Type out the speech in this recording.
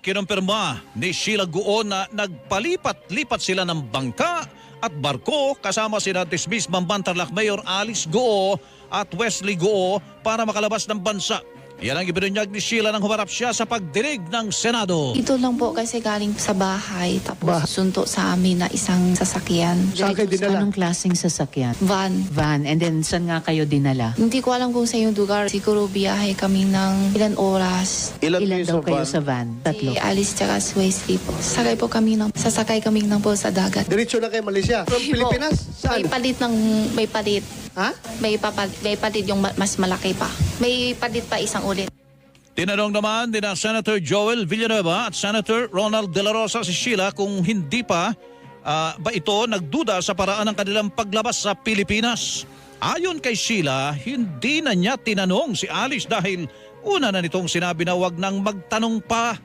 kinumpirma ni Sheila Guo na nagpalipat-lipat sila ng bangka at barko kasama sina dismiss Mambantarlac Mayor Alice Guo at Wesley Guo para makalabas ng bansa. Yan ang ibinunyag ni Sheila nang humarap siya sa pagdinig ng Senado. Ito lang po kasi galing sa bahay tapos sunto sa amin na isang sasakyan. Saan kayo dinala? Anong klaseng sasakyan? Van. Van. And then, saan nga kayo dinala? Hindi ko alam kung sa yung lugar. Siguro biyahe kami ng ilan oras. Ilan daw kayo van? sa van? Tatlo. Si Alice tsaka si Wesley po. Sasakay kami ng po sa dagat. Diretso na kay Malaysia. From Pilipinas? Saan? May palit. Ha? May palit yung mas malaki pa. May palit pa isang ulit. Tinanong naman ni Senator Joel Villanueva at Senator Ronald De La Rosa si Sheila kung hindi pa ba ito nagduda sa paraan ng kanilang paglabas sa Pilipinas. Ayon kay Sheila, hindi na niya tinanong si Alice dahil una na nitong sinabi na wag nang magtanong pa.